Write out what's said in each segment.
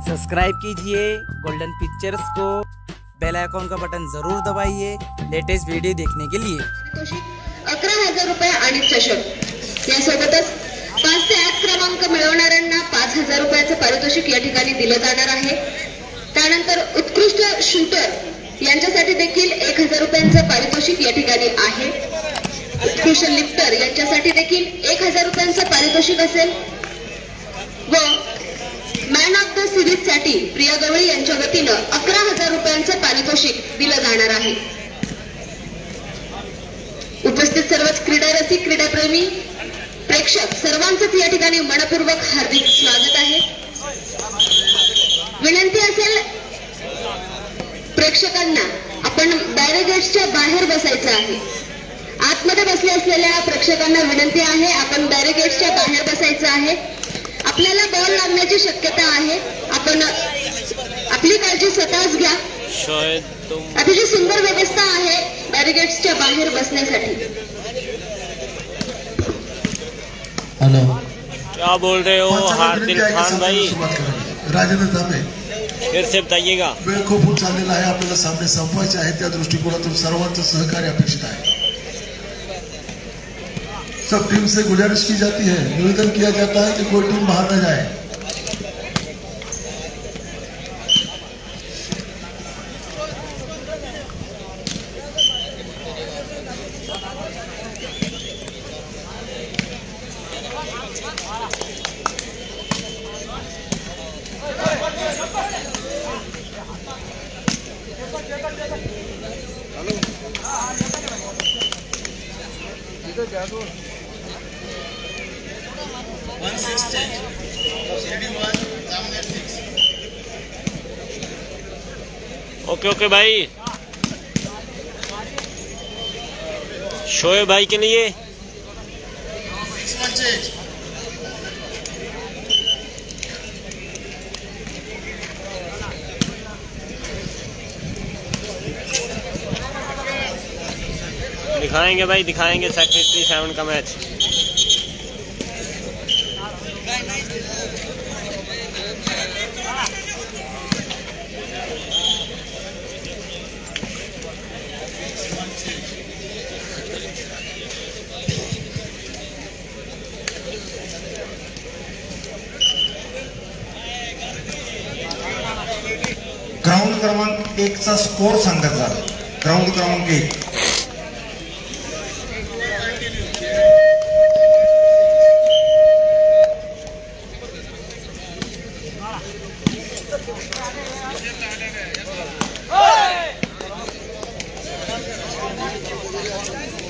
Subscribe कीजिए golden pictures को, bell icon का बटन जरूर दबाइए लेटेस्ट वीडियो देखने के लिए। 11,000 रुपये आणि चषक यासोबतच 5 ते 8 क्रमांक मिळवणाऱ्यांना 5,000 रुपयाचे पारितोषिक या ठिकाणी दिले जाणार आहे। त्यानंतर उत्कृष्ट शूटर यांच्यासाठी देखील 1,000 रुपयांचे पारितोषिक या ठिकाणी आहे। उत्कृष्ट लिफ्टर यांच्यासाठी देखील 1,000 रुपयांचे पारितोषिक असेल व मॅन ऑफ द सिरीज साठी प्रिया गवळी यांच्या वतीने 11,000 रुपयांचे पारितोषिक दिले जाणार आहे। उपस्थित सर्वच क्रीडा रसिक, क्रीडाप्रेमी, प्रेक्षक सर्वांचंच या ठिकाणी मनपूर्वक हार्दिक स्वागत आहे। विनंती असेल प्रेक्षकांना, आपण बॅरिगेट्सच्या बाहेर बसायचं आहे। आतमध्ये बसले असलेल्या प्रेक्षकांना विनंती आहे, आपण बॅरिगेट्सच्या बाहेर बसायचं आहे। आपल्याला बॉल लागण्याची शक्यता आहे, आपण आपली काळजी स्वतःच घ्या। अतिशय सुंदर व्यवस्था आहे बॅरिगेट्सच्या बाहेर बसण्यासाठी। हेलो, क्या बोल रहे हो हार्दिक खान भाई? राजेंद्र तांबे, फिर से बताइएगा। वेळ खूप होत चाललेला आहे, आपल्याला सामने संपवायचे आहे, त्या दृष्टिकोनातून सर्वांचं सहकार्य अपेक्षित आहे। सब टीम से गुजारिश की जाती है, निवेदन किया जाता है कि कोई टीम बाहर न जाए। ओके ओके भाई, शोएब भाई के लिए दिखाएंगे भाई, दिखाएंगे सेक्रेटरी 7 का मैच। ग्राउंड क्रमांक 1 चा स्कोर सांगण्यात झाला। ग्राउंड क्रमांक 1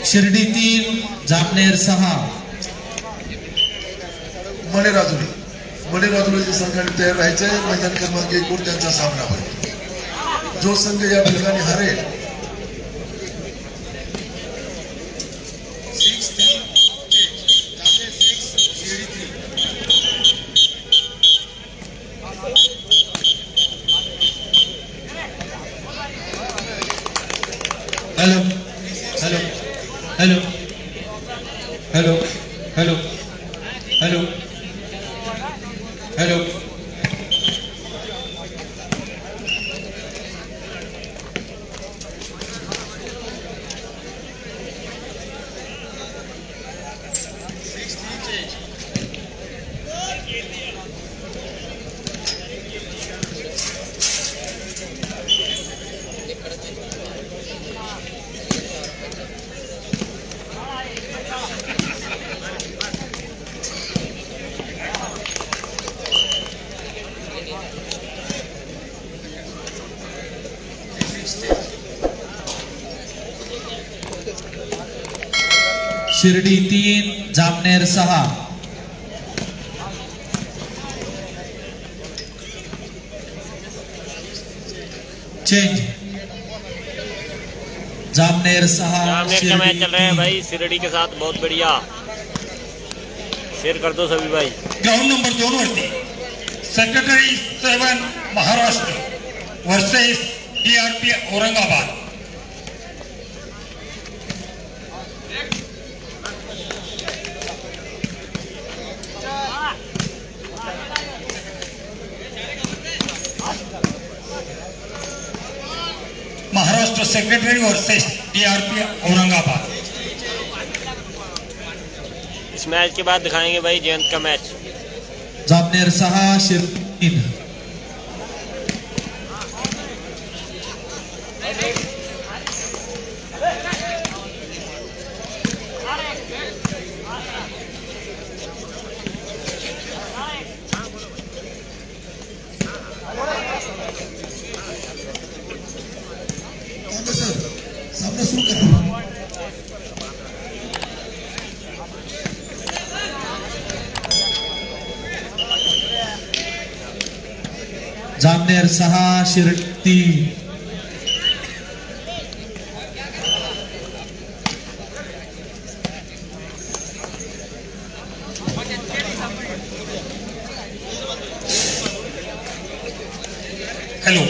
शिर्डी 3 जामनेर 6। मणिराजुरीच्या संघाने तयार राहायचे। मैदान क्रमांक 1 वर त्यांचा सामना होईल। जो संघ या ठिकाणी हरेल hello hello hello hello hello hello hello Shirdi 3 Jamner 6। Change, Jamner 6। Jamner का मैच चल रहा है भाई शिरडी के साथ, बहुत बढ़िया। शेयर कर दो सभी भाई। ग्राउंड नंबर 2 वरती secretary 7 Maharashtra versus DRP Aurangabad. Secretary versus DRP Aurangabad. इस मैच के बाद दिखाएंगे भाई जयंत का मैच। जामनेर 6 शिर्डी 3। सर सामना सुरू करा। जामनेर 6 शिर्डी 3। हेलो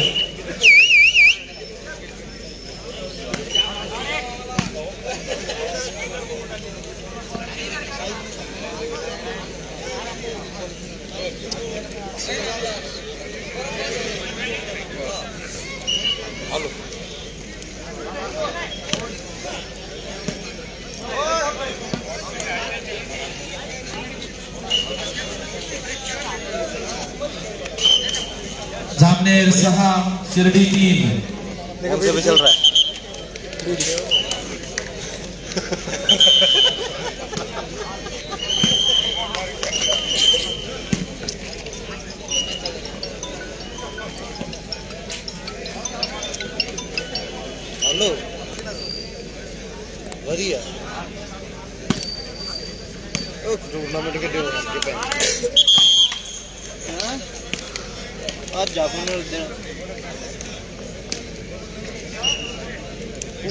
जामनेर 6 शिर्डी 3। कौन से पे चल रहा है? हेलो बढ़िया टूर्नामेंट के आज जापान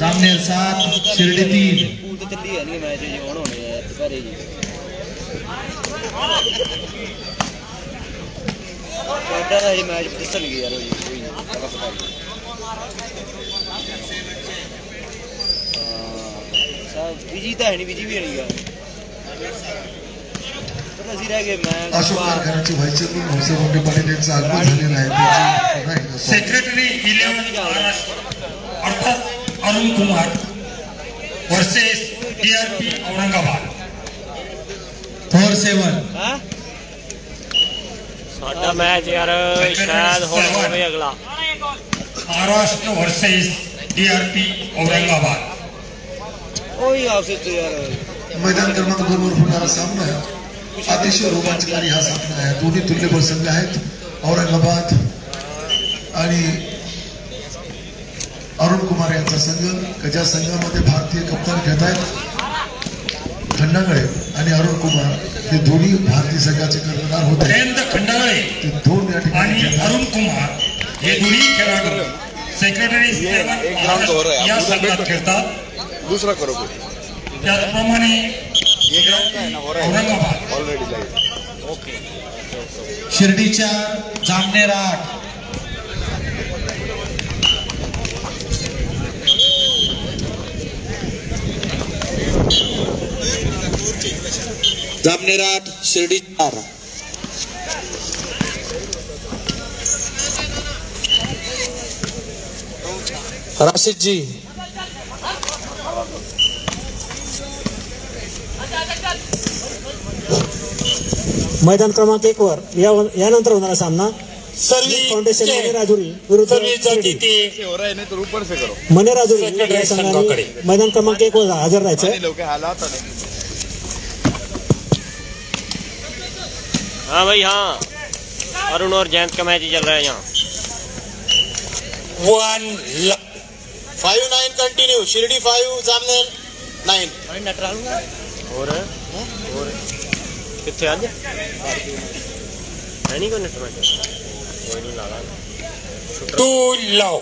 जामनेर 7 शिर्डी 3। पूल तो चली है नहीं मैच जी होने हैं दोपहर जी छोटा सा मैच दिसन गया यार कोई पता पता सब बिजी तो है नहीं बिजी भी नहीं गया अशी रह गए मैं अशोक कारखान्याचे व्हाईस चेअरमन भाऊसाहेब मोठे पाटील यांचं आगमन झालेलं आहे त्याची पुन्हा एकदा स्वागत. सेक्रेटरी 11 महाराष्ट्र अर्थात अरुण कुमार वर्सेस DRP औरंगाबाद। 4-7। हां साडा मैच यार शायद होवे अगला। Maharashtra versus DRP Aurangabad. ओही आपसे तो यार मैदान क्रमांक 2 वर होणारा सामना आहे. अतिशय रोमांचकारी हा सामना आहे. दोन्ही तुल्यबळ संघ आहेत. औरंगाबाद आणि अरुण कुमार यांचा संघ ज्या संघामध्ये भारतीय कप्तान खेळत आहेत खंडागळे आणि अरुण कुमार हे दोन्ही भारतीय संघाचे कर्णधार होते. जयंत खंडागळे ते दोन या ठिकाणी आणि अरुण कुमार हे दोन्ही खेळाडू सेक्रेटरी 7 या संघात खेळतात. दूसरा करो त्याचप्रमाणे Aurangabad already live okay Shirdi 4 Jamner 8। Jamner 8 Shirdi 4। Rashid ji मैदान क्रमांक 1 वर यानंतर होणारा सामना फाउंडेशन मने राजुरी विरुद्ध हो रहा है नहीं तो ऊपर से करो मने राजुरी या संघाने मैदान क्रमांक 1 वर हजर राहायचं. लोग हालात हाँ भाई हाँ अरुण और जयंत का मैच ही चल रहा है यहाँ। 5-9 कंटिन्यू शिर्डी 5 जामनेर 9 और कितने आज है नहीं कोई नेट मैच कोई नहीं लगा 2 लव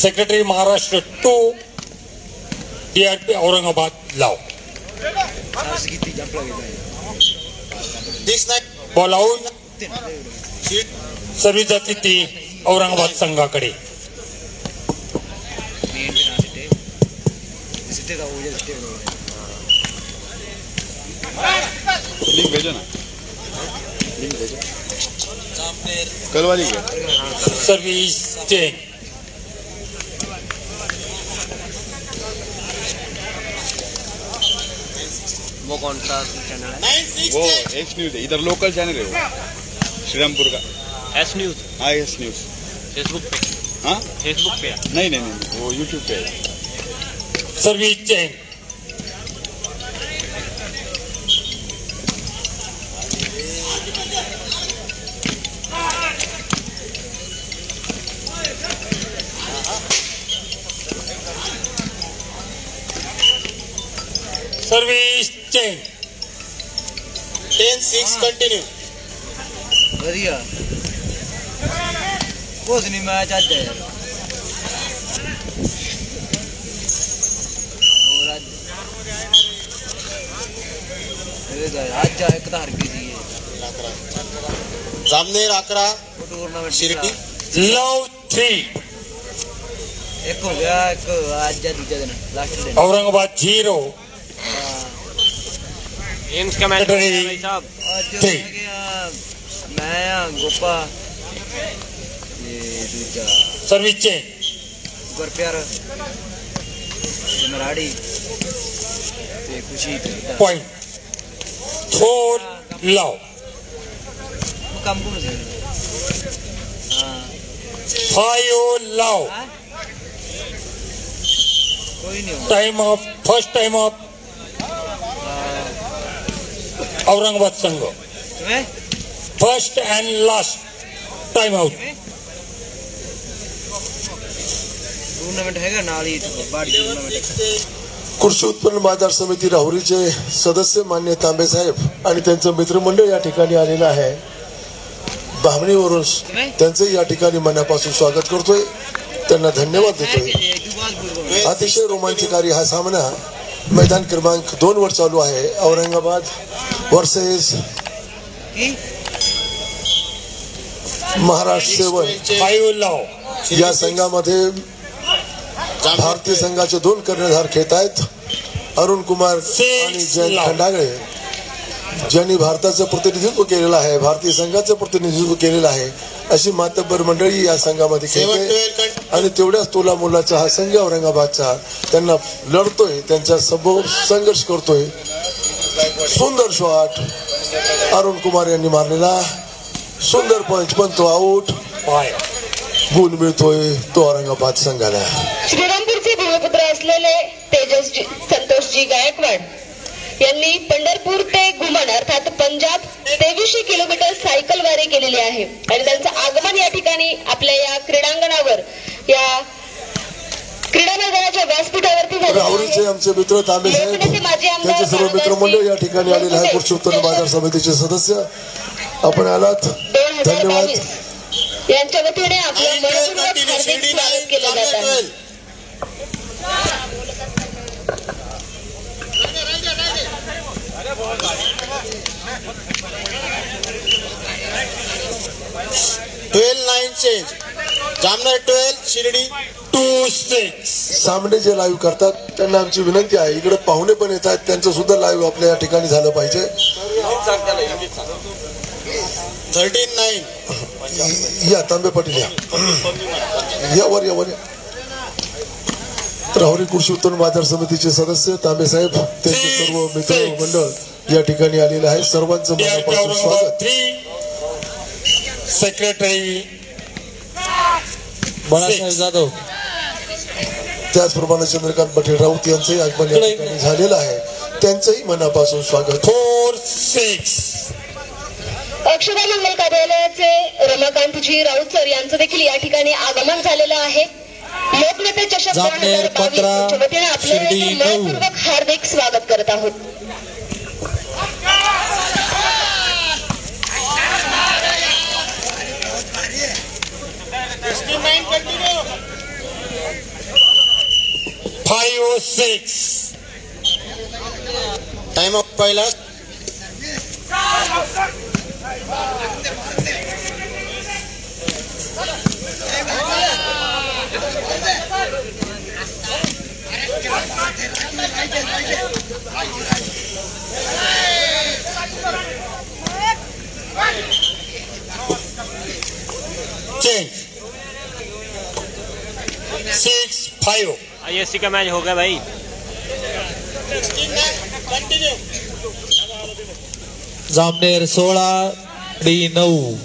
सेक्रेटरी महाराष्ट्र 2 DRP औरंगाबाद लव बॉल आउट सर्व्हिस जाती ती औरंगाबाद संघाकडे. लिंक भेजो ना लिंक भेजो कल वाली क्या सर्विस चेंज वो कौन सा चैनल है? वो एक्स न्यूज है, इधर लोकल चैनल है वो श्रीरामपुर का। एस न्यूज हाँ एस न्यूज फेसबुक पे। हाँ फेसबुक पे नहीं नहीं नहीं वो यूट्यूब पे है। Service change service change 10-6 continue बढ़िया कुछ नहीं मैच आज है और आज जाए एक हर की जी जामनेर 11 टूर्नामेंट शिर्डी लव 3 एक हो गया एक आज जा दूसरा दिन लास्ट दिन औरंगाबाद 0 एम्स का मैच भाई साहब। आज जो ठीक। गया मैं गोपा ये दूसरा सर्विस चेंज गुरप्यार मराठी ते खुशी पॉइंट 4 लव काम कौन से हाँ 5 लव हाँ? कोई नहीं होगा time of first time of Aurangabad संघ तुम्हें first end last time out tournament है नाली बाड़ी टूर्नामेंट कृषी उत्पन्न बाजार समिती राहुरीचे सदस्य मान्य तांबे साहेब आणि त्यांचं मित्रमंडळ या ठिकाणी आलेलं आहे. भामणीवरून त्यांचे या ठिकाणी मनापासून स्वागत करतोय, त्यांना धन्यवाद देतोय. अतिशय रोमांचकारी हा सामना मैदान क्रमांक 2 वर चालू आहे. औरंगाबाद वर्सेस महाराष्ट्र 5 लव या संघामध्ये भारतीय संघाचे 2 कर्णधार खेळत आहेत. अरुण कुमार आणि जयंत खंडागळे ज्यांनी भारताचं प्रतिनिधित्व केलेलं आहे, भारतीय संघाचं प्रतिनिधित्व केलेलं आहे, अशी मातब्बर मंडळी या संघामध्ये खेळते. आणि तेवढ्याच तोला मुलाचा हा संघ औरंगाबादचा त्यांना लढतोय, त्यांच्या समोर संघर्ष करतोय. सुंदर शॉट अरुण कुमार यांनी मारलेला, सुंदर पंच, पण तो आउट. गुण मिळतोय तो औरंगाबाद संघाला. श्रीरामपूरचे भूमिपुत्र असलेले तेजसजी संतोषजी गायकवाड यांनी पंढरपूर ते घुमन अर्थात पंजाब 2300 किलोमीटर सायकल वारी केलेली आहे आणि त्यांचं आगमन या ठिकाणी आपल्या या क्रीडांगणावर या क्रीडा मैदानाच्या व्यासपीठावरती झाले. राहुरीचे आमचे मित्र तांबे साहेब त्यांचे सर्व मित्रमंडळ या ठिकाणी आलेले आहे. कृषी उत्पन्न बाजार समितीचे सदस्य आपण आलात, धन्यवाद. यांच्या वतीने आपलं मनपूर्वक हार्दिक स्वागत केलं जात आहे. चेंज जामनेर 12 शिर्डी 2-6 सामने जे लाईव्ह करतात त्यांना आमची विनंती आहे, इकडे पाहुणे पण येतात, त्यांचं सुद्धा लाईव्ह आपल्या या ठिकाणी झालं पाहिजे. 13-9 या तांबे पाटील यावर राहुरी कृषी उत्पन्न बाजार समितीचे सदस्य तांबे साहेब त्यांचे सर्व मित्र मंडळ या ठिकाणी आलेले आहे. सर्वांचं मनापासून स्वागत. सेक्रेटरी बाळासाहेब जाधव, त्याचप्रमाणे चंद्रकांत पाटील राऊत यांचंही आगमन या ठिकाणी झालेलं आहे, त्यांचंही मनापासून स्वागत. 4-6 अक्षरा मंगल कार्यालयाचे रमाकांतजी राऊत सर यांचं देखील या ठिकाणी आगमन झालेलं आहे. लोकनेते चषक 2022 वतीने आपले मनपूर्वक हार्दिक स्वागत करत आहोत. टाइम ऑफ पहिला 5। ISC का मैच हो गया भाई। जामनेर 16 D9।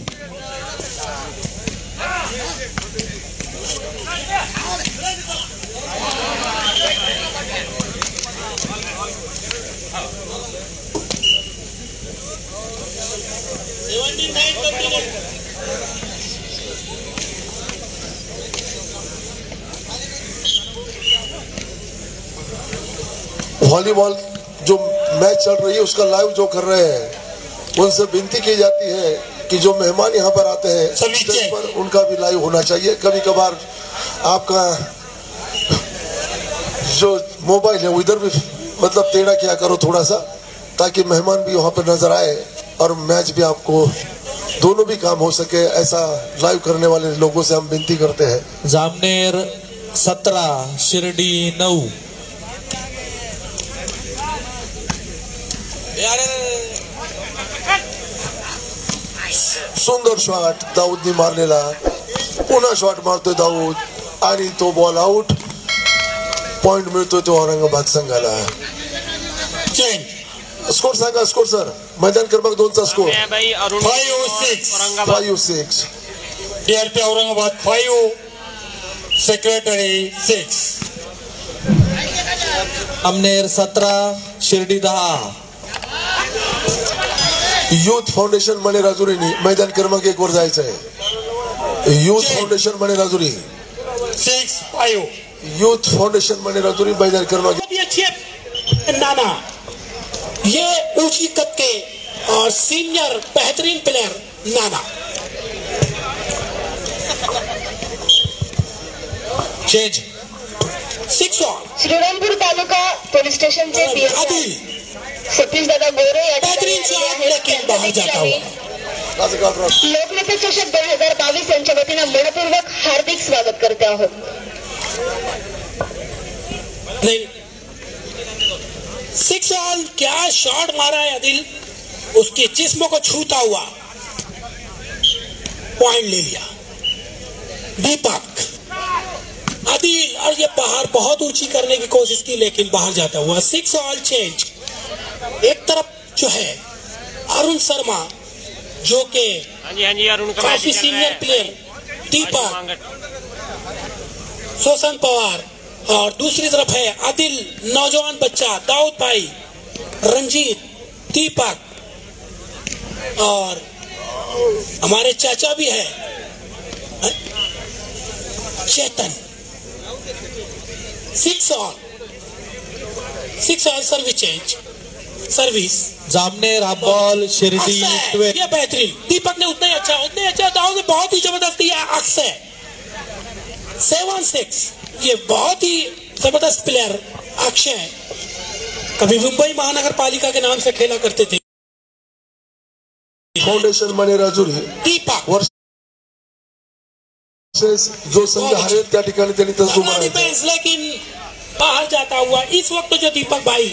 वॉलीबॉल जो मैच चल रही है उसका लाइव जो कर रहे हैं उनसे विनती की जाती है कि जो मेहमान यहाँ पर आते हैं स्टेज पर उनका भी लाइव होना चाहिए। कभी कभार आपका जो मोबाइल है वो इधर भी मतलब टेढ़ा किया करो थोड़ा सा, ताकि मेहमान भी वहाँ पर नजर आए और मैच भी आपको दोनों भी काम हो सके। ऐसा लाइव करने वाले लोगों से हम विनती करते हैं। जामनेर 17 शिर्डी 9। सुंदर शॉट दाऊदने मारलेला, पुन्हा शॉट मारतोय दाऊद आणि तो बॉल आउट। पॉइंट मिळतोय तो औरंगाबाद संघाला। स्कोर सांगा स्कोर सर। मैदान क्रमांक 2 चा score 5-6 DRP Aurangabad 5, secretary 6। Amner 17 Shirdi 10। Youth foundation मने राजुरीनी मैदान क्रमांक 1 वर जायचं आहे। यूथ फाउंडेशन मने राजुरी 6-5। यूथ फाउंडेशन मने राजुरी मैदान क्रमांक। अच्छी नाना, ये ऊंची कद के और सीनियर बेहतरीन player Nana. Change 6 on. Shrirampur taluka police स्टेशनचे आदिल सतीश दादा गोरे या बेहतरीन शॉट लेकिन बाहर जाता हुआ। लोकनेते चषक 2022 यांच्या वतीनं मनपूर्वक हार्दिक स्वागत करते आहोत। नहीं 6 ऑन, क्या शॉट मारा है आदिल, उसके जिस्म को छूता हुआ पॉइंट ले लिया दीपक। आदिल और ये बाहर बहुत ऊंची करने की कोशिश की लेकिन बाहर जाता हुआ। 6 ऑल चेंज। एक तरफ जो है अरुण शर्मा जो के काफी सीनियर प्लेयर दीपक शोषण पवार, और दूसरी तरफ है आदिल नौजवान बच्चा दाऊद भाई, रंजीत, दीपक और हमारे चाचा भी है Chetan. 6 on service change. Service Jamner half ball Shirdi 12। ये बेहतरीन दीपक ने उतना ही अच्छा दाऊद ने बहुत ही जबरदस्त दिया। अक्षय 7-6, ये बहुत ही जबरदस्त प्लेयर अक्षय कभी मुंबई महानगर पालिका के नाम से खेला करते थे। फाउंडेशन मने राजुरी दीपक जो संघ हारेल त्या ठिकाणी त्यांनी तसं डिफेंस लेकिन बाहर जाता हुआ। इस वक्त जो दीपक भाई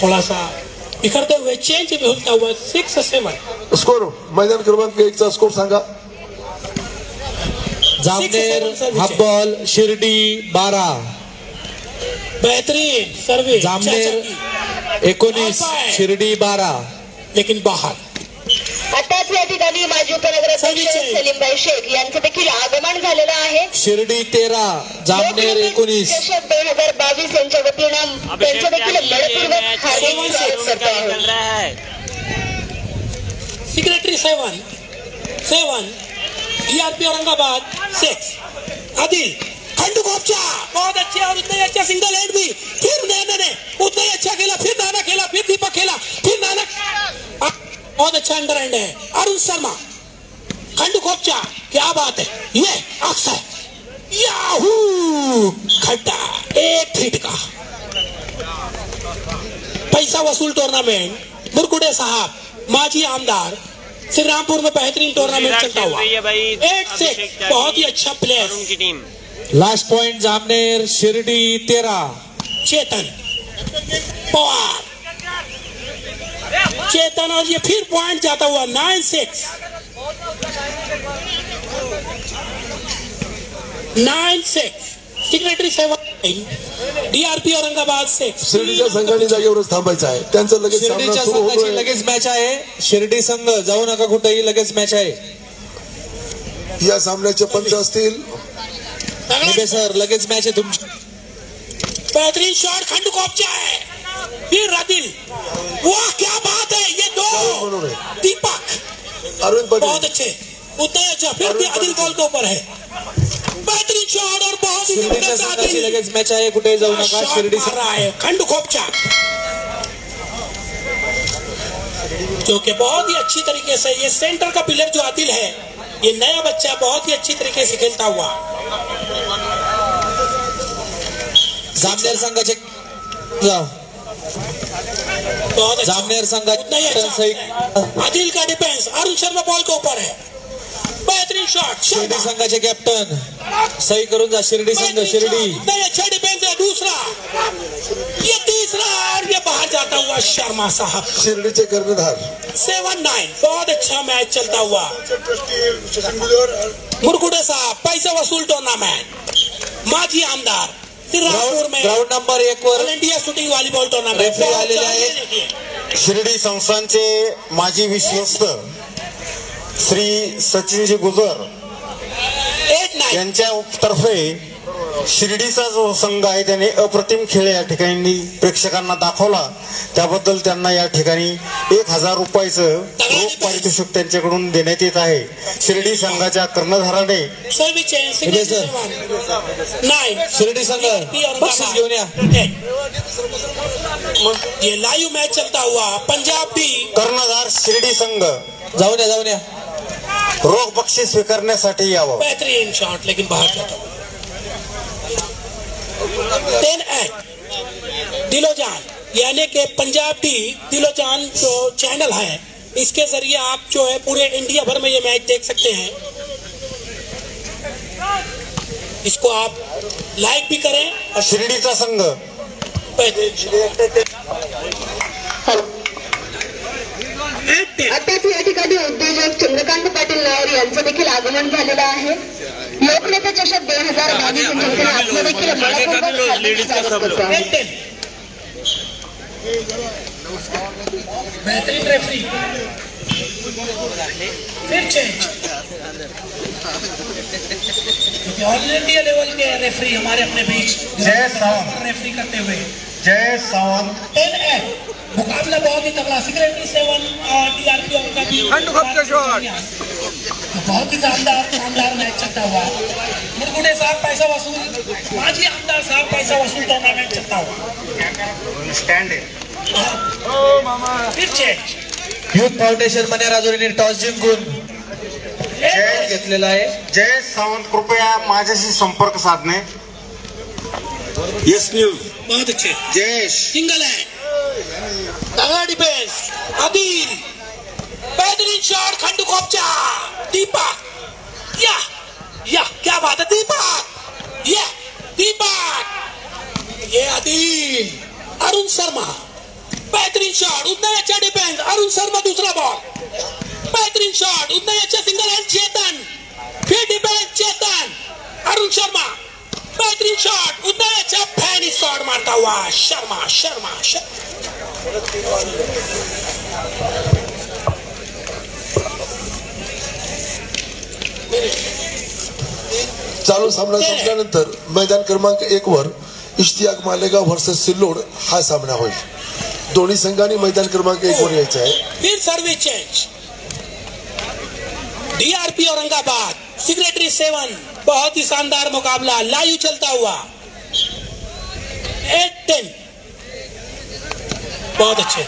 थोड़ा सा बिखरते हुए चेंज भी होता हुआ। 6-7 स्कोर मैदान क्रमांक 1 चा स्कोर सांगा। Jamner half ball Shirdi 12। बेहतरीन सर्विस जामनेर 19 शिर्डी 12, लेकिन बाहर। आताच या ठिकाणी माजी उपनगराध्यक्ष सलीमभाई शेख यांचं देखील आगमन झालेलं आहे। शिर्डी 13 जामनेर 19। चषक 2022 यांच्या वतीनं त्यांचं देखील मनपूर्वक हार्दिक स्वागत करतो आहोत। Secretary 7 DRP Aurangabad 6। आदिल खंडू खोपचा बहुत अच्छे और उतना ही अच्छा सिंगल हेड भी। फिर नैना ने उतना ही अच्छा खेला, फिर नाना खेला, फिर दीपक खेला, फिर नाना। बहुत अच्छा अंडर एंड है। अरुण शर्मा खंडू खोपचा, क्या बात है। ये अक्षय याहू खड्डा 1 फीट का पैसा वसूल टूर्नामेंट। मुरकुटे साहब माजी आमदार, श्रीरामपुर में बेहतरीन टूर्नामेंट चलता हुआ। 8-6 बहुत ही अच्छा प्लेयर उनकी team. Last point Jamner Shirdi 13। Chetan Pawar, Chetan और ये फिर पॉइंट जाता हुआ। 9-6 9-6 सिग्नेटरी 7 DRP औरंगाबाद 6. शिर्डीच्या संघाने जागेवरच थांबायचं आहे. त्यांचं लगेच सामना सुरू होतोय. लगेच मॅच आहे. शिर्डी संघ जाऊ नका कुठेही, लगेच मॅच आहे. या सामन्याचे पंच असतील सर, लगेच मॅच आहे तुमची. बेहतरीन शॉट खंडूकॉपचा है, फिर रादिल. वाह क्या बात है, ये दो दीपक अरविंद बहुत अच्छे, उतना ही अच्छा. फिर भी आदिल बॉल के ऊपर है. बेहतरीन शॉट और बहुत ही जबरदस्त आदिल. लगेच मॅच आहे, कुठेही जाऊ नका. शिर्डी मार रहा है खंडूकॉपचा, जो कि बहुत ही अच्छी तरीके से, ये सेंटर का पिलर जो आदिल है, ये नया बच्चा बहुत ही अच्छी तरीके से खेलता हुआ. जामनेर संघाचे जामनेर संघाचे आदिल का डिफेंस, अरुण शर्मा बॉल के ऊपर है. बेहतरीन शॉट, शिर्डी संघाचे कॅप्टन सही करून जा. शिर्डी संघ, शिर्डी नहीं अच्छा डिफेंस है. दूसरा, ये तीसरा, और ये बाहर जाता हुआ शर्मा साहब. शिर्डीचे कर्णधार 7-9. बहुत अच्छा मैच चलता हुआ. मुरगुडे साहब, पैसा वसूल टूर्नामेंट, माजी आमदार सिरापुर में ग्राउंड नंबर 1 वर India shooting volleyball tournament referee आलेले आहे. शिर्डी संस्थानचे माजी विश्वस्त श्री सचिनजी गुजर 8-9. यांच्या तर्फे शिर्डीचा जो संघ आहे त्याने अप्रतिम खेळ या ठिकाणी प्रेक्षकांना दाखवला. त्याबद्दल त्यांना या ठिकाणी 1000 रुपयाचं रोख पारितोषिक त्यांच्याकडून देण्यात येत आहे. शिर्डी संघाच्या कर्णधाराने शिर्डी संघ बक्षीस घेऊन या. ये लाइव मैच चलता हुआ. पंजाबी कर्णधार शिर्डी संघ जाऊन या, जाऊन या. रोख बक्षीस स्वीकारण्यासाठी यावं. बेहतरीन शॉट लेकिन बाहर जाता. 10-8 दिलोजान, यानी कि पंजाबी दिलोजान जो चैनल है, इसके जरिए आप जो है पूरे इंडिया भर में ये मैच देख सकते हैं. इसको आप लाइक भी करें. और शिर्डीचा संघ आताच या ठिकाणी उद्योजक चंद्रकांत पाटील नायर यांचं देखील आगमन झालेलं आहे. लोकनेता चषक 2022 जिंकून आपलं देखील बेहतरीन रेफरी, फिर चेंज. ऑल इंडिया लेवल के रेफरी हमारे अपने बीच जय सावंत रेफरी करते हुए. जय सावंत. 10-8 मुकाबला बहुत ही तगड़ा. सिक्योरिटी 7 और DRP का भी बहुत ही शानदार मैच चलता हुआ. मुरगुडे साहब पैसा वसूल, माजी आमदार साहब पैसा वसूल टूर्नामेंट चलता हुआ. स्टँड फिर चेंज. युथ फाउंडेशन मने राजुरीने टॉस जिंकून घेतलेला आहे. जय सावंत कृपया माझ्याशी संपर्क साधणे. Yes news. बहुत अच्छे. जयेश सिंगल है. तगड़ा डिफेंस आदिल. बेहतरीन शॉट खंडूकॉपचा. दीपक, या क्या बात है दीपक. ये दीपक, ये आदिल. अरुण शर्मा, बेहतरीन शॉट, उतना ही अच्छा डिफेंस. अरुण शर्मा दूसरा बॉल, बेहतरीन शॉट, उतना ही अच्छा सिंगल हैंड. चेतन, फिर डिफेंस चेतन. अरुण शर्मा, बेहतरीन शॉट, उतना ही अच्छा फैन शॉट मारता हुआ शर्मा. चालू सामना संपल्यानंतर मैदान क्रमांक 1 वर इश्तियाक मालेगाव वर्सेस सिल्लोड हा सामना होईल. दोन्ही संघांनी मैदान क्रमांक 1 वर यायचं आहे. फिर service change. DRP Aurangabad, secretary 7. बहुत ही शानदार मुकाबला लाइव चलता हुआ. 8-10 बहुत अच्छे.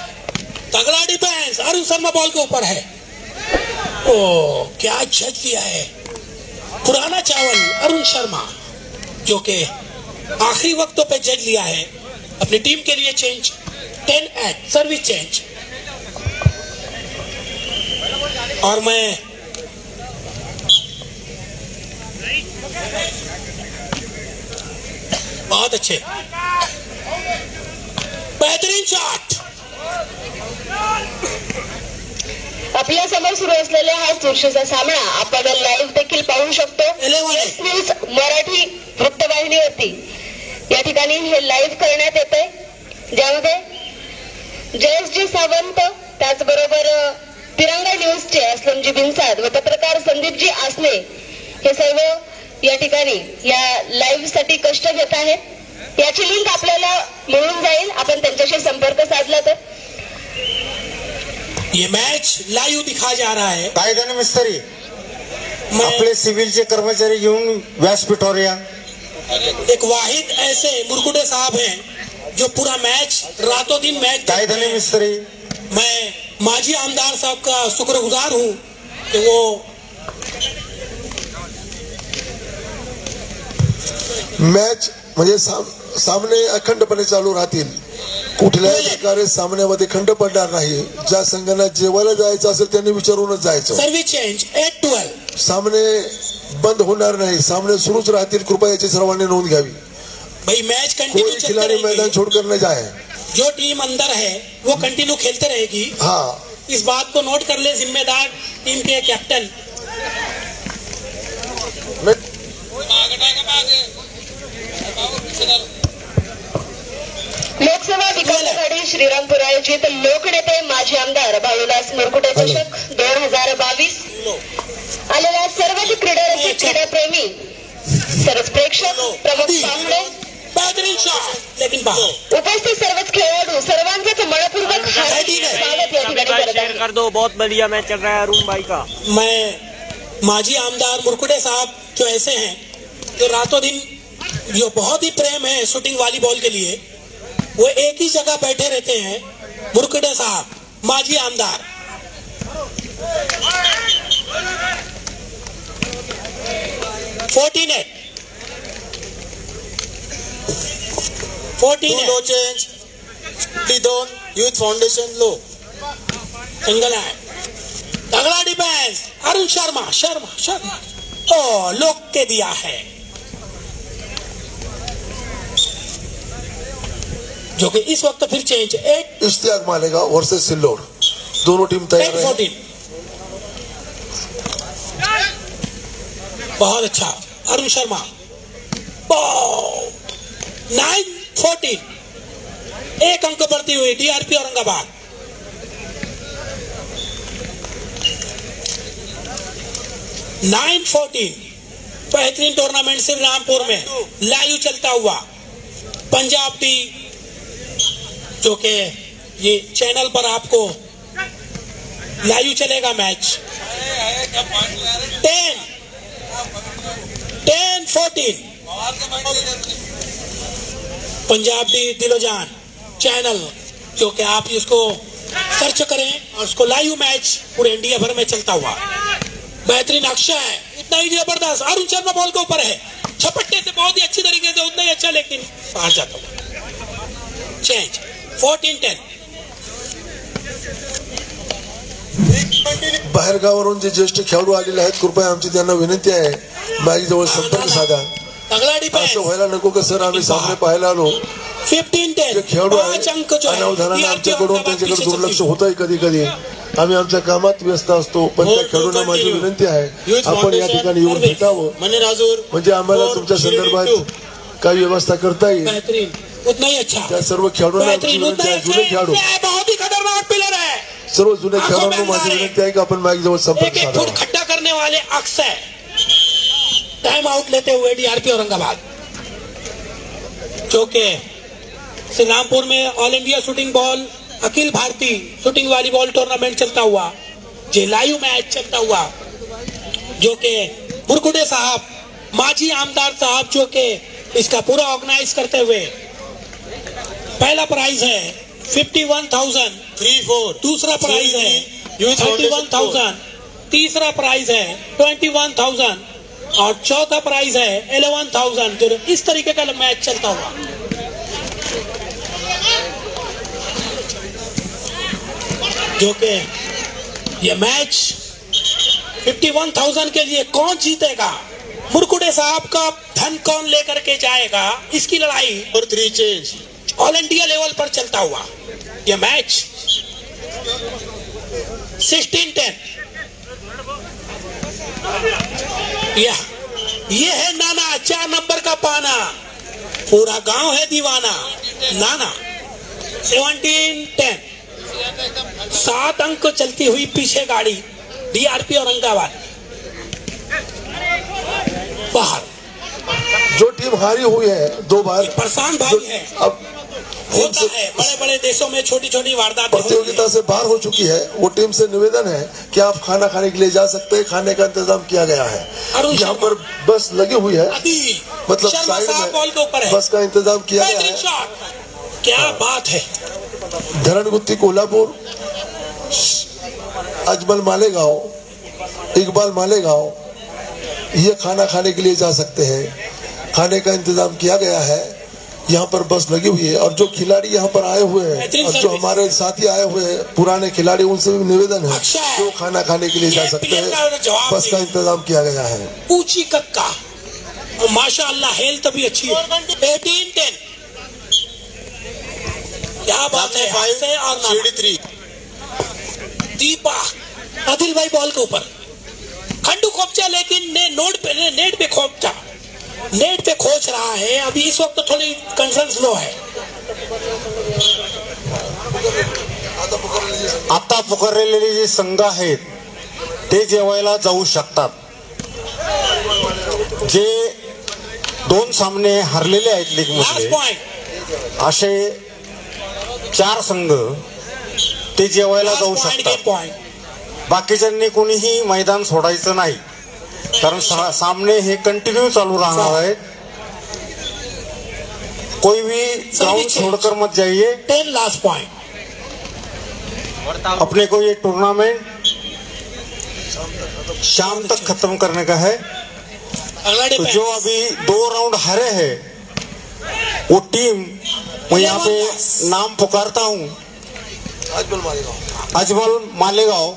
तगड़ा डिफेंस. अरुण शर्मा बॉल के ऊपर है. ओ क्या जज दिया है पुराना चावल अरुण शर्मा, जो कि आखिरी वक्तों पे जज लिया है अपनी टीम के लिए. Change 10-8 service change. और मैं बहुत अच्छे, बेहतरीन शॉट. आपल्या समोर सुरू असलेला हा चुरशीचा सामना आपण लाईव्ह देखील पाहू शकतो. 11 न्यूज मराठी वृत्तवाहिनीवरती या ठिकाणी हे लाईव्ह करण्यात येत आहे, ज्यामध्ये जयेशजी सावंत, त्याचबरोबर तिरंगा न्यूजचे असलमजी बिनसाद व पत्रकार संदीपजी आसने हे सर्व या ठिकाणी या लाईव्ह साठी कष्ट घेत आहेत। याची लिंक आपल्याला मिळून जाईल, आपण त्यांच्याशी संपर्क साधला तर। ये मैच लाइव दिखाया जा रहा है। कायद्याने मिस्त्री आपले सिव्हिलचे कर्मचारी घेऊन व्यासपीठावर या। एक वाहिद ऐसे मुरकुटे साहब हैं जो पूरा मैच रातों दिन मैच कायद्याने मिस्त्री। मैं माजी आमदार साहब का शुक्रगुजार हूं कि वो मॅच म्हणजे सामने अखंडपणे चालू राहतील, कुठल्याही प्रकारे सामन्यामध्ये खंड पडणार नाही। ज्या संघांना जेवायला जायचं असेल त्यांनी विचारूनच जायचं। सर्व्हिस चेंज 8-12 सामने बंद होणार नाही, सामने सुरूच राहतील, कृपया याची सर्वांनी नोंद घ्यावी। भाई मैच कंटिन्यू कोई खिलाड़ी मैदान छोड़कर न जाए। जो टीम अंदर है वो कंटिन्यू खेलते रहेगी। हाँ, इस बात को नोट कर ले जिम्मेदार टीम के कैप्टन। लोकसभा विकास आघाडी श्रीरामपूर आयोजित लोकनेते माजी आमदार बाळूदास मुरकुटे चषक 2022 आलेल्या सर्व क्रीडारसिक क्रीडाप्रेमी सर्व प्रेक्षक प्रमुख पाहुणे लेकिन उपस्थित सर्वच खेळाडू सर्वांचंच मनपूर्वक स्वागत या ठिकाणी करत आहे। कर दो, बहुत बढ़िया मैच चल रहा है अरुण भाई का। मैं माजी आमदार मुरकुटे साहब जो ऐसे हैं जो रातों दिन जो बहुत ही प्रेम है शूटिंग वॉलीबॉल के लिए, वो एक ही जगह बैठे रहते हैं। मुरकुटे साहब माजी आमदार। लो चेंज दोन यूथ फाउंडेशन लो सिंगल है तगड़ा डिफेंस अरुण शर्मा शर्मा शर्मा ओ लोक के दिया है, जो कि इस वक्त फिर चेंज 8 इश्तियाक मालेगा वर्सेस सिल्लोड, दोनों टीम तैयार है। 14 बहुत अच्छा अरुण शर्मा 9-14 एक अंक बढ़ती हुई डीआरपी औरंगाबाद। बेहतरीन टूर्नामेंट सिर्फ रामपुर में लाइव चलता हुआ पंजाब टी, जो कि ये चैनल पर आपको लाइव चलेगा मैच। 10-14 पंजाब टी दिलोजान चैनल, जो कि आप इसको सर्च करें और उसको लाइव मैच पूरे इंडिया भर में चलता हुआ। बेहतरीन अक्षय है, इतना ही जबरदस्त। अरुण शर्मा बॉल के ऊपर है, छपट्टे से बहुत ही अच्छी तरीके से, उतना ही अच्छा, लेकिन बाहर जाता हुआ। चेंज 14-10। बाहेरगावावरून जे ज्येष्ठ खेळाडू आलेले आहेत, कृपया आमची त्यांना विनंती आहे माझ्याजवळ संपर्क साधा। असं व्हायला नको का सर, आम्ही सामने पाहायला आलो, 15-10 खेळाडू अनावधानाने आमच्याकडून त्यांच्याकडे दुर्लक्ष होत आहे। कधी कधी आम्ही आमच्या कामात व्यस्त असतो, पण त्या खेळाडूंना माझी विनंती आहे आपण या ठिकाणी येऊन भेटावं, म्हणजे आम्हाला तुमच्या संदर्भात काही व्यवस्था करता येईल। उतना ही अच्छा त्या सर्व खेळाडूंना आमची विनंती आहे, जुने खेळाडू बहुत ही खतरनाक प्लेयर है, सर्व जुने खेळाडूंना माझी विनंती आहे की आपण माझ्याजवळ संपर्क साधावा। खट्टा करने वाले अक्षय टाइम आउट लेते हुए डीआरपी औरंगाबाद, जो कि श्रीरामपुर में all India shooting ball Akhil Bharatiya shooting volleyball tournament चलता हुआ, जो लाइव मैच चलता हुआ, जो कि मुरकुटे साहब माजी आमदार साहब जो कि इसका पूरा ऑर्गेनाइज करते हुए, पहला प्राइज है 51,000, दूसरा प्राइज है 31,000, तीसरा प्राइज है 21,000 और चौथा प्राइज है 11,000। जो इस तरीके का मैच चलता हुआ, जो कि ये मैच 51,000 के लिए कौन जीतेगा, मुरकुटे साहब का धन कौन लेकर के जाएगा, इसकी लड़ाई और 3 चेंज ऑल इंडिया लेवल पर चलता हुआ ये मैच 16-10। ये है नाना 4 नंबर का पाना, पूरा गांव है दीवाना। नाना 17-10, 7 अंक चलती हुई पीछे गाड़ी DRP औरंगाबाद बाहर। जो टीम हारी हुई है 2 बार, परेशान भाई है, अब होता है बड़े बड़े देशों में छोटी छोटी वारदातें प्रतियोगिता से बाहर हो चुकी है, वो टीम से निवेदन है कि आप खाना खाने के लिए जा सकते हैं, खाने का इंतजाम किया गया है। यहाँ पर बस लगी हुई है, मतलब साइड में बस का इंतजाम किया गया है। क्या बात है। धरणगुत्ती कोल्हापुर, अजमल मालेगांव, इकबाल मालेगांव, ये खाना खाने के लिए जा सकते हैं। खाने का इंतजाम किया गया है, यहाँ पर बस लगी हुई है। और जो खिलाड़ी यहाँ पर आए हुए हैं और जो हमारे साथी आए हुए हैं पुराने खिलाड़ी, उनसे भी निवेदन है जो खाना खाने के लिए जा सकते हैं, बस का इंतजाम किया गया है। ऊंची कक्का, माशाअल्लाह हेल्थ भी अच्छी है। 18-10, क्या बात है। और 3 दीपा आदिल भाई बॉल के ऊपर खंडू खोपचा, लेकिन नेट पे खोपचा, नेट पे खोच रहा है। अभी इस वक्त तो थोड़ी कंसर्न स्लो है। आता पुकारलेले जे संघ आहेत ते जेवायला जाऊ शकतात। जे 2 सामने हरलेले आहेत लीग मध्ये, असे 4 संघ ते जेवायला जाऊ शकतात। बाकीच्यांनी कोणीही मैदान सोडायचं नाही, कारण सामने हे कंटिन्यू चालू राहणार आहेत। कोई भी ग्राउंड छोड़कर मत जाइए। 10 लास्ट पॉइंट। अपने को ये टूर्नामेंट शाम तक खत्म करने का है। तो जो अभी 2 राउंड हारे हैं वो टीम, मैं यहाँ पे नाम पुकारता हूँ, अजमल मालेगांव,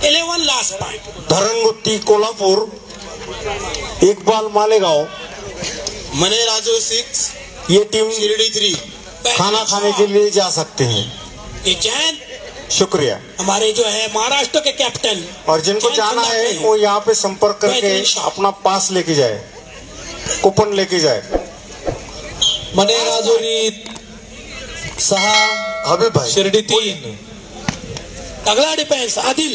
11 लास्ट पॉइंट। धरणगुत्ती कोल्हापुर, इकबाल मालेगांव, मने राजू 6, ये टीम शिरडी 3 खाना खाने के लिए जा सकते हैं। ये जैन शुक्रिया। हमारे जो है महाराष्ट्र के कैप्टन, और जिनको जाना है वो यहाँ पे संपर्क करके अपना पास लेके जाए, कूपन लेके जाए। मने राजोरी 6, हबीब भाई शिरडी 3। अगला डिफेंस आदिल,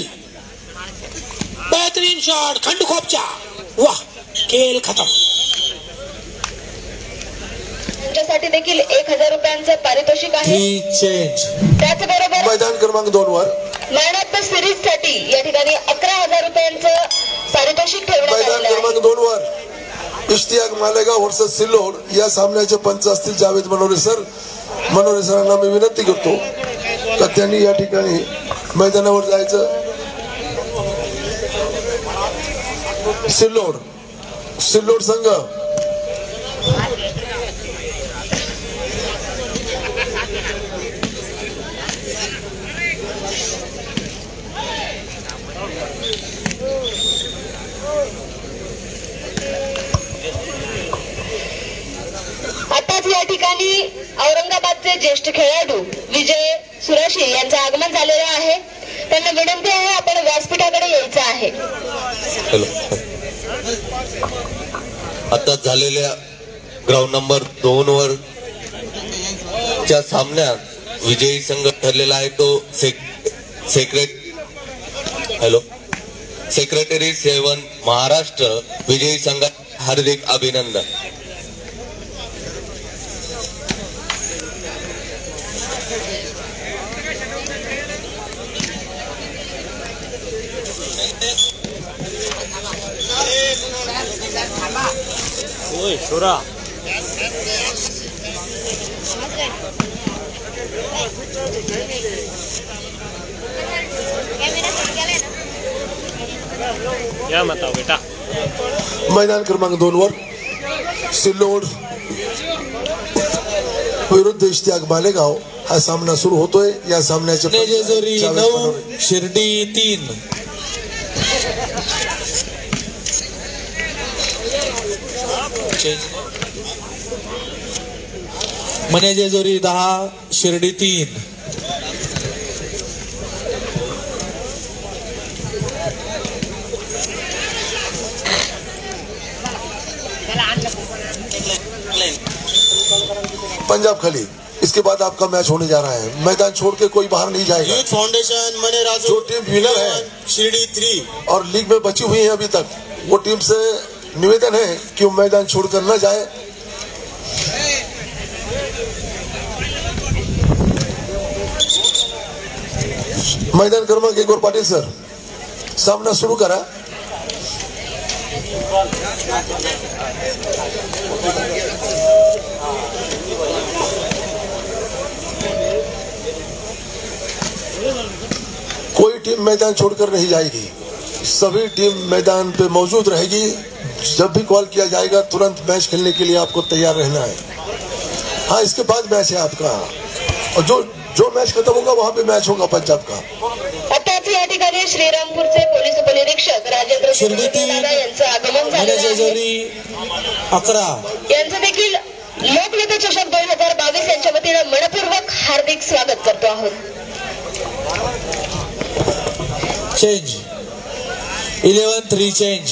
बेहतरीन शॉट, खंडू खोपचा, वाह, खेल खत्म। त्यासाठी देखील 1000 रुपयांचं पारितोषिक आहे। त्याचबरोबर मैदान क्रमांक 2 वर मॅन ऑफ द सिरीज साठी या ठिकाणी 11,000 रुपयांचं पारितोषिक ठेवण्यात मैदान आलेलं आहे। क्रमांक 2 वर इश्तियाक मालेगाव वर्सेस सिल्लोड या सामन्याचे पंच असतील जावेद मनोरे सर। मनोरे सरांना मी विनंती करतो का त्यांनी या ठिकाणी मैदानावर जायचं। सिल्लोड संघ आताच या ठिकाणी औरंगाबादचे ज्येष्ठ खेळाडू विजय सुराशी यांचं आगमन झालेलं आहे। त्यांना विनंती आहे आपण व्यासपीठाकडे यायचं आहे। आता झालेल्या ग्राउंड नंबर 2 वर च्या सामन्यात विजयी संघ ठरलेला आहे तो सेक्रेटरी 7 महाराष्ट्र। विजयी संघात हार्दिक अभिनंदन। ओए शोरा क्या बताओ बेटा। मैदान क्रमांक 2 वर सिल्लोड विरुद्ध इश्तियाक मालेगाव हा सामना सुरू होतोय। या सामन्याचे 9, शिर्डी 3। मने जेजुरी 10, शिर्डी 3। पंजाब खली। इसके बाद आपका मैच होने जा रहा है, मैदान छोड़ के कोई बाहर नहीं जाएगा। यूथ फाउंडेशन मने राजू जो टीम विनर है शिरडी 3 और लीग में बची हुई है अभी तक, वो टीम से निवेदन है कि वो मैदान छोड़कर न जाए। मैदान क्रमांक 1 वर पाटील सर, सामना सुरू करा। कोई टीम मैदान छोड़कर नहीं जाएगी, सभी टीम मैदान पे मौजूद रहेगी। जब भी कॉल किया जाएगा तुरंत मैच खेलने के लिए आपको तैयार रहना है। हाँ, इसके बाद मैच है आपका, और जो मैच खत्म होगा वहां पे मैच होगा पंजाब का। आताच या ठिकाणी श्रीरामपूरचे पोलीस उपनिरीक्षक राजेंद्र दादा यांचं आगमन झालेलं आहे। 11 यांचं देखील लोकनेते चषक 2022 यांच्या वतीने मनपूर्वक हार्दिक स्वागत करतो आहोत। Change 11-3 change.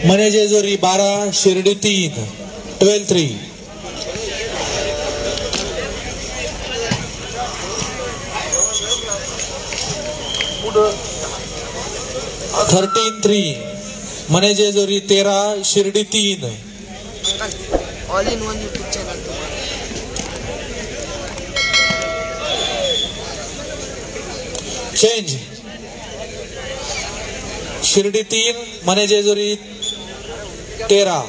मने जेजुरी 12 शिर्डी 3 12-3। 13-3 मने Jejuri 13 Shirdi 3। All in one YouTube channel change Shirdi 3 मने जेजुरी 13।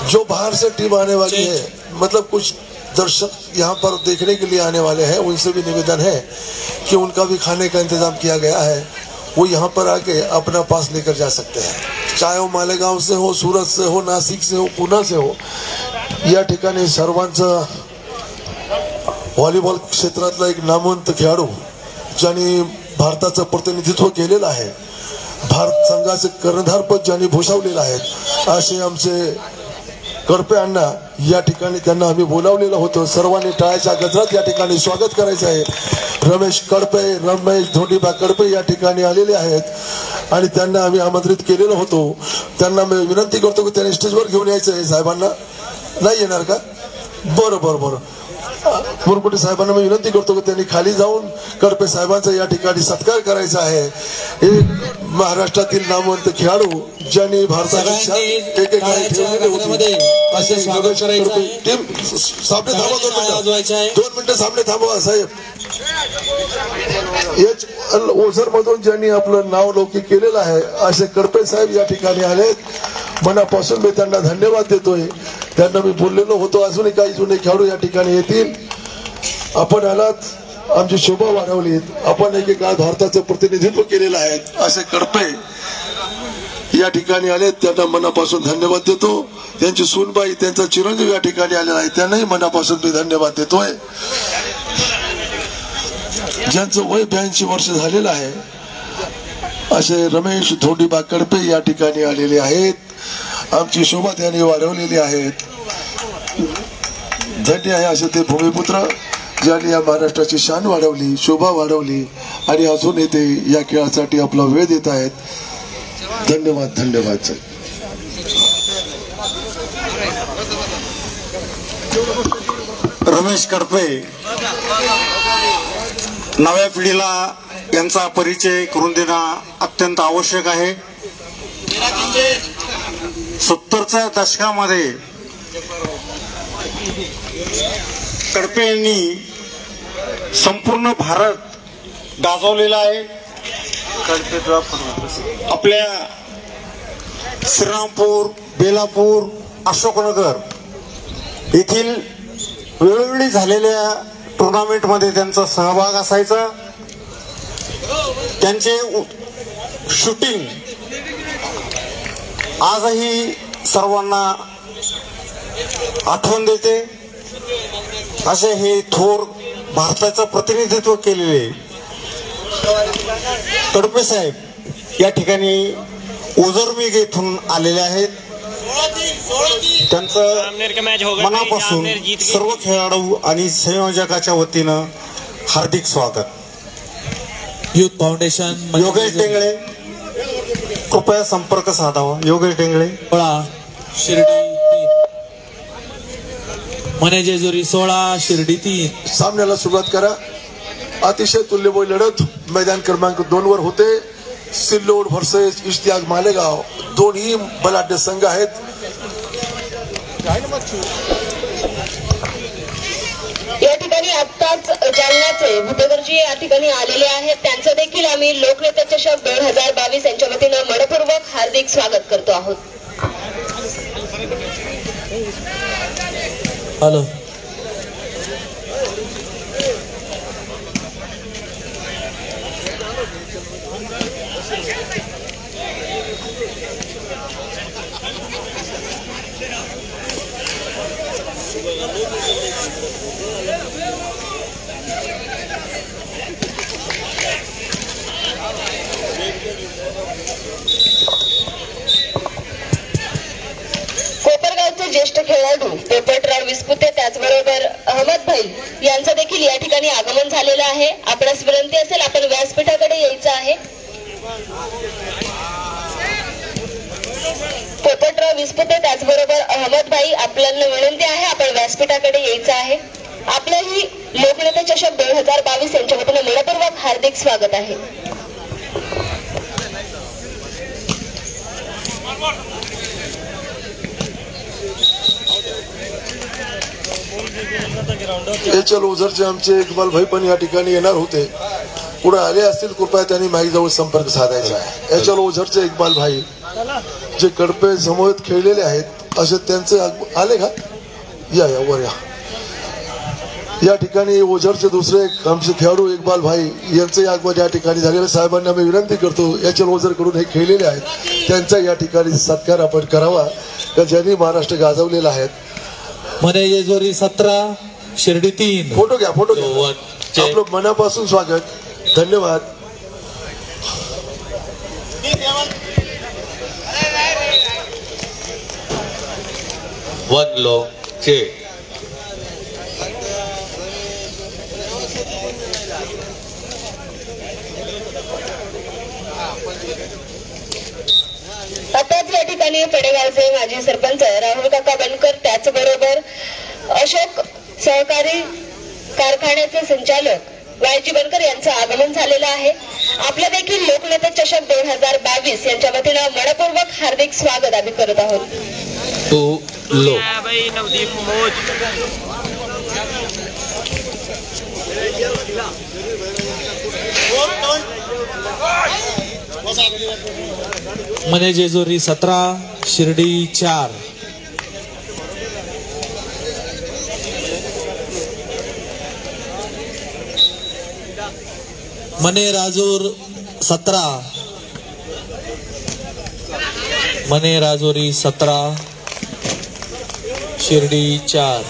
जो बाहर से टीम आने वाली है, मतलब कुछ दर्शक यहाँ पर देखने के लिए आने वाले हैं, उनसे भी निवेदन है कि उनका भी खाने का इंतजाम किया गया है। वो यहाँ पर आके अपना पास लेकर जा सकते हैं, चाहे वो मालेगांव से हो, सूरत से हो, नाशिक से हो, पुणे से हो। या ठिकाणी सर्वांचं व्हॉलीबॉल क्षेत्रातला एक नामवंत खेळाडू ज्यांनी भारताचं प्रतिनिधित्व केलेलं आहे, भारत संघाचे कर्णधारपद ज्यांनी भूषवलेलं आहे, असे आमचे कडपे अण्णा या ठिकाणी त्यांना आम्ही बोलावलेलं होतं। सर्वांनी टाळ्याच्या गजरात या ठिकाणी स्वागत करायचं आहे। रमेश धोंडीबा कडपे या ठिकाणी आलेले आहेत आणि त्यांना आम्ही आमंत्रित केलेलं होतं। त्यांना मी विनंती करतो की त्यांनी स्टेजवर घेऊन यायचं आहे। साहेबांना नाही येणार का? बरं बरं बरं, मुरकुटे साहेबांना मी विनंती करतो की त्यांनी खाली जाऊन कडपे साहेबांचा या ठिकाणी सत्कार करायचा आहे। एक महाराष्ट्रातील नामवंत खेळाडू ज्यांनी भारताला टीम सामने थांबा, 2 मिनिटं सामने थांबवा साहेब। ओझर मधून ज्यांनी आपलं नाव लौकिक केलेलं आहे असे कडपे साहेब या ठिकाणी आलेत। मनापासून मी त्यांना धन्यवाद देतोय। त्यांना मी बोललेलो होतो अजूनही काही जुने खेळाडू या ठिकाणी येतील। आपण आलात, आमची शोभा वाढवली, आपण एकेकाळ भारताचं प्रतिनिधित्व केलेलं आहे असे कडपे या ठिकाणी आले। त्यांना मनापासून धन्यवाद देतो। त्यांची सूनबाई, त्यांचा चिरंजीव या ठिकाणी आलेला आहे, त्यांनाही मनापासून मी धन्यवाद देतोय। ज्यांचं वय 82 वर्ष झालेलं आहे असे रमेश धोंडीबा कडपे या ठिकाणी आलेले आहेत। आमची शोभा त्यांनी वाढवलेली आहे। धन्य आहे असे ते भूमिपुत्र ज्यांनी या महाराष्ट्राची शान वाढवली, शोभा वाढवली आणि अजून ते या खेळासाठी आपला वेळ देत आहेत। धन्यवाद धन्यवाद। रमेश कडपे नव्या पिढीला यांचा परिचय करून देणं अत्यंत आवश्यक आहे। 70च्या दशकामध्ये कडपे यांनी संपूर्ण भारत गाजवलेला आहे। आपल्या श्रीरामपूर, बेलापूर, अशोकनगर येथील वेळोवेळी झालेल्या टुर्नामेंटमध्ये त्यांचा सहभाग असायचा। त्यांचे शूटिंग आजही सर्वांना आठवण देते। असे हे थोर भारताचं प्रतिनिधित्व केलेले कडपे साहेब या ठिकाणी ओझरमेघ येथून आलेले आहेत. त्यांचं मनापासून सर्व खेळाडू आणि संयोजकाच्या वतीनं हार्दिक स्वागत. युथ फाउंडेशन योगेश टेंगळे कृपया संपर्क साधावा. योगेश टेंगळे शिर्डी 3 मने जेजुरी 16 शिर्डी 3. सामन्याला सुरुवात करा. अतिशय तुल्यबळ लढत मैदान क्रमांक 2 वर होते. सिल्लोड व्हर्सेस इश्तियाक मालेगाव दोन्ही बलाढ्य संघ आहेत. या ठिकाणी आत्ताच जालन्याचे भूपेकरजी या ठिकाणी आलेले आहेत. त्यांचं देखील आम्ही लोकनेते चषक 2022 यांच्या वतीनं मनपूर्वक हार्दिक स्वागत करतो आहोत. हॅलो कोपरगावचे ज्येष्ठ खेळाडू पोपटराव विस्पुते त्याचबरोबर अहमद भाई यांचं देखील या ठिकाणी आगमन झालेलं आहे. आपणास विनंती असेल आपण व्यासपीठाकडे यायचं आहे. पोपटराव विस्पुते त्याचबरोबर अहमद भाई आपल्याला विनंती आहे आपण व्यासपीठाकडे यायचं आहे. आपलंही लोकनेते चषक 2022 यांच्या वतीनं मनपूर्वक हार्दिक स्वागत आहे. एचएल ओझरचे आमचे इक्बाल भाई पण या ठिकाणी येणार होते. पुढे आले असतील कृपया त्यांनी माझ्याजवळ संपर्क साधायचा आहे. एचएल ओझरचे इक्बाल भाई जे कडपे समोर खेळलेले आहेत असे त्यांचे आले का? या वर या. या ठिकाणी ओझरचे दुसरे आमचे खेळाडू इक्बाल भाई यांचे आगमन या ठिकाणी झालेले. साहेबांना मी विनंती करतो एचएल ओझर कडून हे खेळलेले आहेत त्यांचा या ठिकाणी सत्कार आपण करावा का ज्यांनी महाराष्ट्र गाजवलेला आहे. मने जेजुरी 17 शिर्डी 3. फोटो घ्या फोटो घ्या. आपलं मनापासून स्वागत. धन्यवाद. वन लो चे आताच या ठिकाणी पेडेगावचे माजी सरपंच राहुल काका बनकर त्याचबरोबर अशोक सहकारी कारखान्याचे संचालक वायजी बनकर यांचं आगमन झालेलं आहे. आपलं देखील लोकनेते चषक 2022 यांच्या वतीनं मनपूर्वक हार्दिक स्वागत आम्ही करत आहोत. टू लो मने जेजुरी 17 शिर्डी 4. मने राजूर 17 मने राजुरी 17 शिर्डी 4.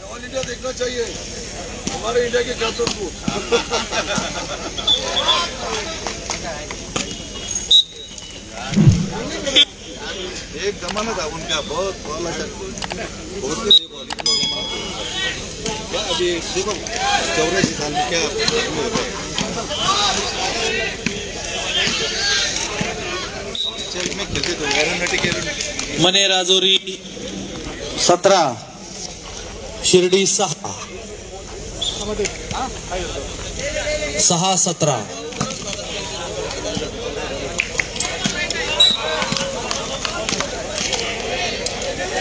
ऑल इंडिया देखना चाहिए हमारे इंडिया के कैप्टन को. एक जमाना था उनका बहुत बहुत क्या अभी देखो 84 साल में क्या मने राजुरी 17 शिर्डी 6 6-17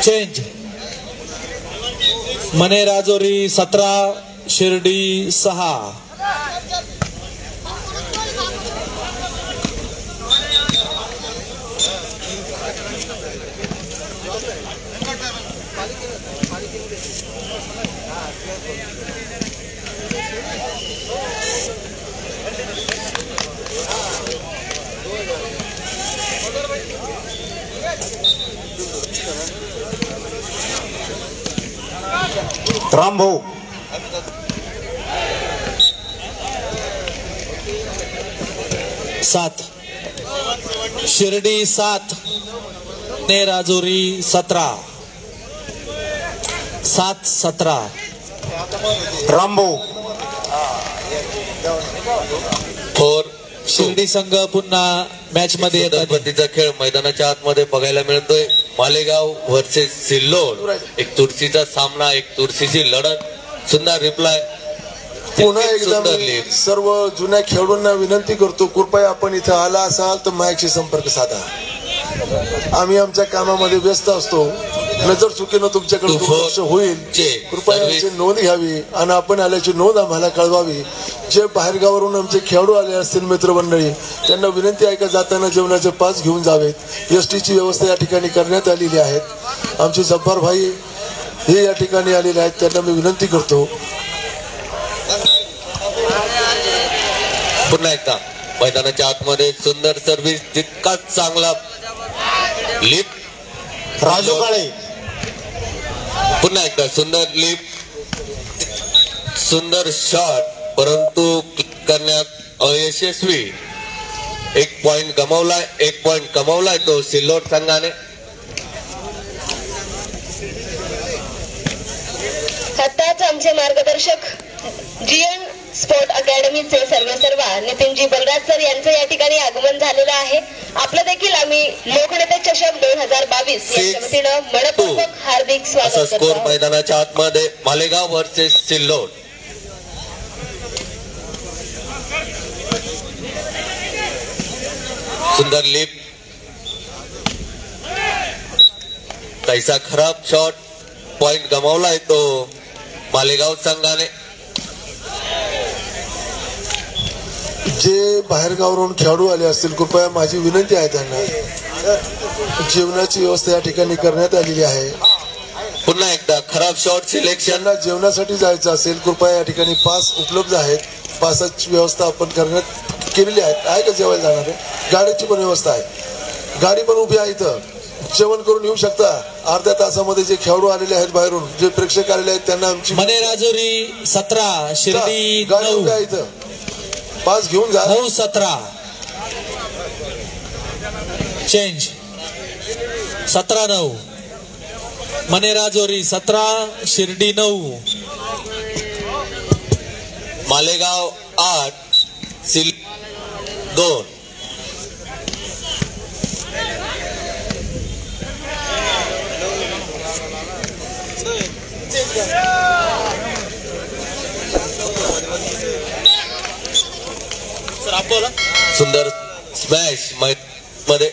चेंज मने राजोरी 17 शिर्डी 6 रामभाऊ 7 शिर्डी 7 ने राजोरी 17 7-17 रामभाऊ 4 शिर्डी संघ पुन्हा मॅच मध्ये येतात. पद्धतीचा खेळ मैदानाच्या आतमध्ये बघायला मिळतोय. मालेगाव वर्सेस सिल्लोड, एक तुळशीचा सामना, एक तुळशीची लढत. सुंदर रिप्लाय. पुन्हा एकदा मी सर्व जुन्या खेळाडूंना विनंती करतो, कृपया आपण इथे आला असाल तर माझ्याशी संपर्क साधा. आम्ही आमच्या कामामध्ये व्यस्त असतो. नजर चुकीनं तुमच्याकडे दुर्लक्ष होईल. कृपया याची नोंद घ्यावी आणि आपण आल्याची नोंद आम्हाला कळवावी. जे बाहेरगावावरून आमचे खेळाडू आले असतील मित्रमंडळी, त्यांना विनंती आहे का जाताना जेवणाचे पास घेऊन जावेत. ST ची व्यवस्था या ठिकाणी करण्यात आलेली आहे. आमचे जब्बार भाई हे या ठिकाणी आलेले आहेत, त्यांना मी विनंती करतो. पुन्हा एकदा मैदानाच्या आतमध्ये सुंदर सर्व्हिस, तितकाच चांगला लिफ्ट. राजू काळे पुन्हा एकदा सुंदर लिफ्ट, सुंदर शॉट, परंतु क्लिक करण्यात अयशस्वी. 1 पॉइंट गमावलाय. 1 पॉइंट कमावलाय तो सिल्लोड संघाने. आताच आमचे मार्गदर्शक GN स्पोर्ट अकॅडमीचे सर्वेसर्वा नितीनजी बलराज सर यांचं या ठिकाणी आगमन झालेलं आहे. आपलं देखील आम्ही लोकनेते चषक 2022 या वतीनं मनपूर्वक हार्दिक स्वागत करतो. स्कोर मैदानाच्या आतमध्ये मालेगाव वर्सेस सिल्लोड. सुंदर लिफ्ट, कैसा खराब शॉट, पॉइंट गमावलाय तो मालेगाव संघाने. जे बाहेरगावावरून खेळाडू आले असतील, कृपया माझी विनंती आहे त्यांना जेवणाची व्यवस्था या ठिकाणी करण्यात आलेली आहे. पुन्हा एकदा खराब शॉट सिलेक्शन. ज्यांना जेवणासाठी जायचं असेल, कृपया या ठिकाणी पास उपलब्ध आहेत. पासाची व्यवस्था आपण करण्यात केलेली आहे का जेवायला जाणारे. गाडीची पण व्यवस्था आहे, गाडी पण उभी आहे. इथं जेवण करून येऊ शकता. अर्ध्या तासामध्ये जे खेळाडू आलेले आहेत बाहेरून, जे प्रेक्षक आलेले आहेत, त्यांना आमची मने राजुरी 17 शिर्डी गाडी उभी आहे. इथं पास घेऊन जा. 9-17 चेंज 17-9 मने राजोरी 17 शिर्डी 9. मालेगाव 8 सिल 2. सुंदर स्मॅश मध्ये.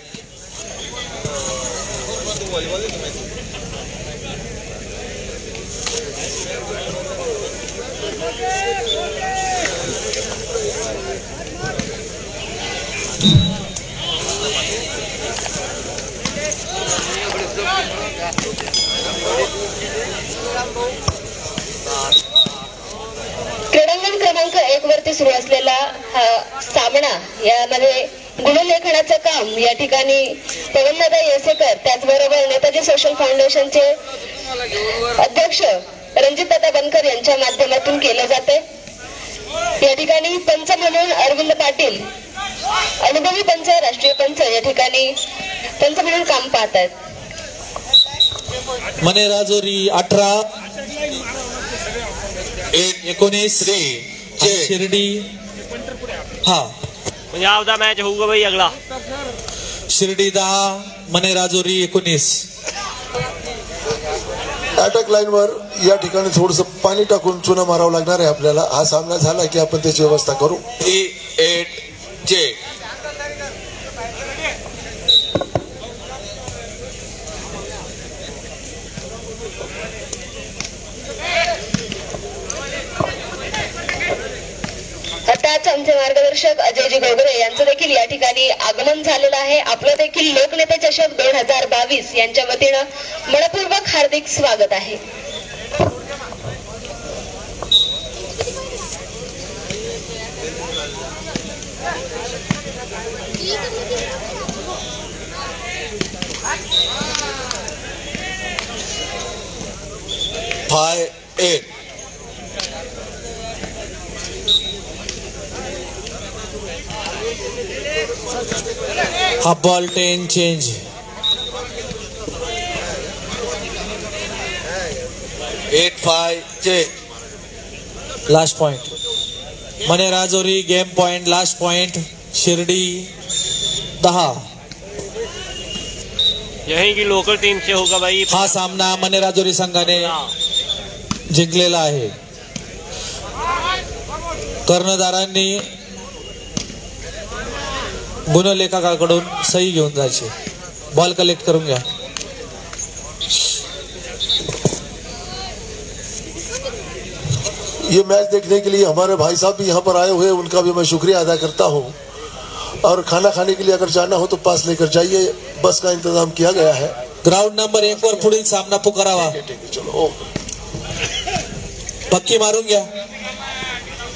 क्रीडांगण क्रमांक 1 वरती सुरू असलेला हा सामना, यामध्ये गुणलेखनाचं काम या ठिकाणी पवनदादा येसेकर, त्याचबरोबर नेताजी सोशल फाउंडेशनचे अध्यक्ष रणजितदादा बनकर यांच्या माध्यमातून केलं जाते. या ठिकाणी पंच म्हणून अरविंद पाटील, अनुभवी पंच, राष्ट्रीय पंच या ठिकाणी पंच म्हणून काम पाहत आहेत. मने राजोरी 18 19 शिर्डी. हा पंजाब का मैच होगा भाई अगला. शिर्डी 10 मने राजोरी 19. अटॅक लाईनवर या ठिकाणी थोडस पाणी टाकून चुना मारावं लागणार आहे आपल्याला. हा सामना झाला की आपण त्याची व्यवस्था करू. 3-8 चेक. आताच आमचे मार्गदर्शक अजयजी गोगरे यांचं देखील या ठिकाणी आगमन झालेलं आहे. आपलं देखील लोकनेते चषक 2022 यांच्या वतीनं मनपूर्वक हार्दिक स्वागत आहे. Five 8. Half ball 10 change. 8-5 check. Last point मने Rajouri. Game point last point Shirdi 10. यहीं की लोकल टीम से होगा भाई. हा सामना मने राजौरी संघाने जिंकलेला आहे. कर्णधारांनी गुणलेखकाकडून सही घेऊन जायचे. बॉल कलेक्ट करून घ्या. ये मैच देखने के लिए हमारे भाई साहब भी यहाँ पर आए हुए, उनका भी मैं शुक्रिया अदा करता हूँ. और खाना खाने के लिए अगर जाना हो तो पास लेकर जाइए, बस का इंतजाम किया गया है. ग्राउंड नंबर 1 वर पुढील सामना पुकारावा. चलो पक्की मारून घ्या.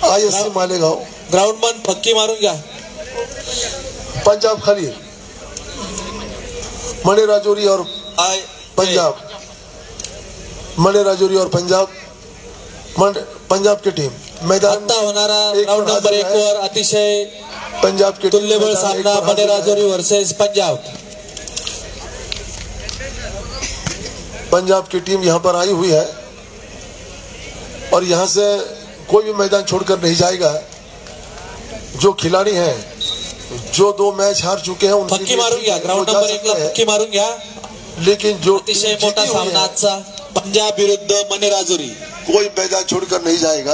ISC मालेगाव. ग्राउंड मन पक्की मारून घ्या. पंजाब खाली, मने राजौरी और पंजाब. मने राजौरी और पंजाब. पंजाब की टीम मैदान. आता होणारा ग्राउंड नंबर 1 वर अतिशय पंजाब की तुल्यबळ सामना मने राजौरी वर्सेस पंजाब. पंजाब की टीम यहाँ पर आई हुई है और यहाँ से कोई भी मैदान छोड़कर नहीं जाएगा. जो खिलाड़ी हैं, जो 2 मैच हार चुके हैं, उनकी पक्की मारून घ्या. ग्राउंड नंबर 1 ला पक्की मारून घ्या. लेकिन जो अतिशय मोठा सामना आजचा पंजाब विरुद्ध मने राजौरी. कोई मैदान छोड़कर नहीं जाएगा.